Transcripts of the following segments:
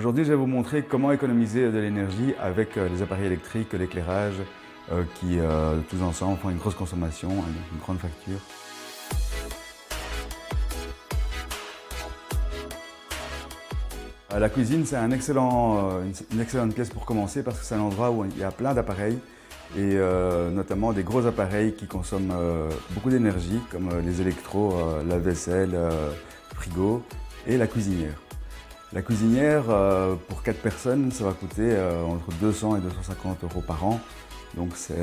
Aujourd'hui, je vais vous montrer comment économiser de l'énergie avec les appareils électriques, l'éclairage, qui tous ensemble font une grosse consommation, une grande facture. La cuisine, c'est une excellente pièce pour commencer parce que c'est un endroit où il y a plein d'appareils et notamment des gros appareils qui consomment beaucoup d'énergie comme les électros, lave-vaisselle, frigo et la cuisinière. La cuisinière, pour 4 personnes, ça va coûter entre 200 et 250 € par an. Donc c'est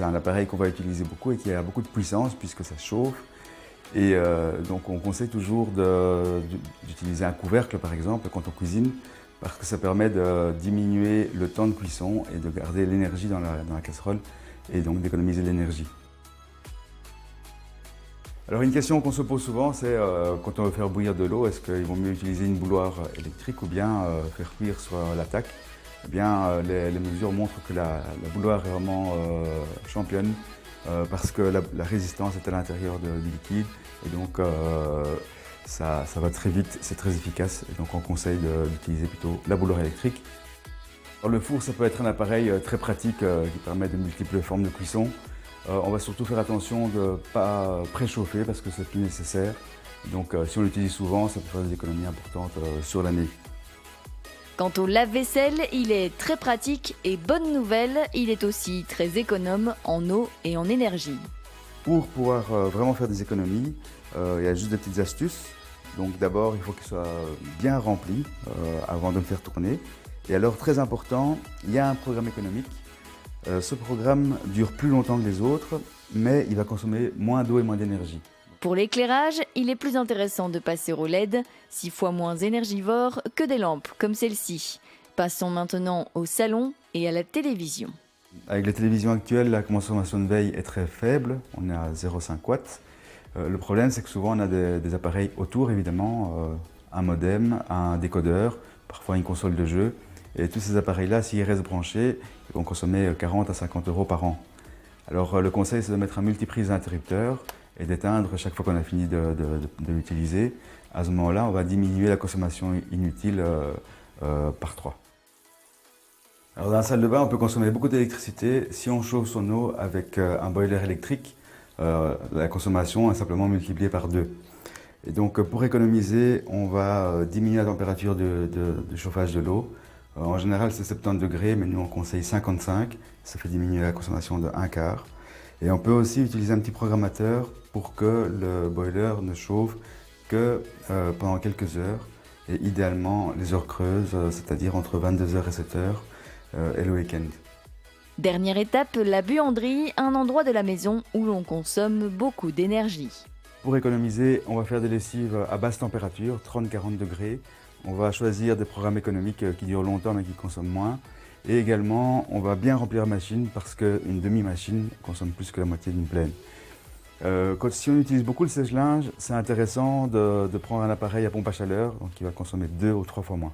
un appareil qu'on va utiliser beaucoup et qui a beaucoup de puissance puisque ça chauffe. Et donc on conseille toujours d'utiliser un couvercle par exemple quand on cuisine parce que ça permet de diminuer le temps de cuisson et de garder l'énergie dans la casserole et donc d'économiser de l'énergie. Alors une question qu'on se pose souvent, c'est quand on veut faire bouillir de l'eau, est-ce qu'il vaut mieux utiliser une bouilloire électrique ou bien faire cuire sur l'attaque? Eh bien, les mesures montrent que la bouilloire est vraiment championne parce que la résistance est à l'intérieur du liquide et donc ça va très vite, c'est très efficace et donc on conseille d'utiliser plutôt la bouilloire électrique. Alors, le four, ça peut être un appareil très pratique qui permet de multiples formes de cuisson. On va surtout faire attention de ne pas préchauffer parce que c'est plus nécessaire. Donc si on l'utilise souvent, ça peut faire des économies importantes sur l'année. Quant au lave-vaisselle, il est très pratique et bonne nouvelle, il est aussi très économe en eau et en énergie. Pour pouvoir vraiment faire des économies, il y a juste des petites astuces. Donc d'abord, il faut qu'il soit bien rempli avant de le faire tourner. Et alors, très important, il y a un programme économique. Ce programme dure plus longtemps que les autres, mais il va consommer moins d'eau et moins d'énergie. Pour l'éclairage, il est plus intéressant de passer au LED, 6 fois moins énergivore que des lampes comme celle-ci. Passons maintenant au salon et à la télévision. Avec les télévisions actuelles, la consommation de veille est très faible, on est à 0,5 watts. Le problème, c'est que souvent on a des appareils autour, évidemment, un modem, un décodeur, parfois une console de jeu. Et tous ces appareils-là, s'ils restent branchés, ils vont consommer 40 à 50 € par an. Alors le conseil, c'est de mettre un multiprise interrupteur et d'éteindre chaque fois qu'on a fini de l'utiliser. À ce moment-là, on va diminuer la consommation inutile par 3. Alors dans la salle de bain, on peut consommer beaucoup d'électricité. Si on chauffe son eau avec un boiler électrique, la consommation est simplement multipliée par 2. Et donc pour économiser, on va diminuer la température de chauffage de l'eau. En général, c'est 70 degrés, mais nous on conseille 55. Ça fait diminuer la consommation de 1/4. Et on peut aussi utiliser un petit programmateur pour que le boiler ne chauffe que pendant quelques heures. Et idéalement, les heures creuses, c'est-à-dire entre 22 h et 7 h, et le week-end. Dernière étape, la buanderie, un endroit de la maison où l'on consomme beaucoup d'énergie. Pour économiser, on va faire des lessives à basse température, 30-40 degrés. On va choisir des programmes économiques qui durent longtemps mais qui consomment moins. Et également, on va bien remplir la machine parce qu'une demi-machine consomme plus que la moitié d'une pleine. Si on utilise beaucoup le sèche-linge, c'est intéressant de prendre un appareil à pompe à chaleur, donc qui va consommer 2 ou 3 fois moins.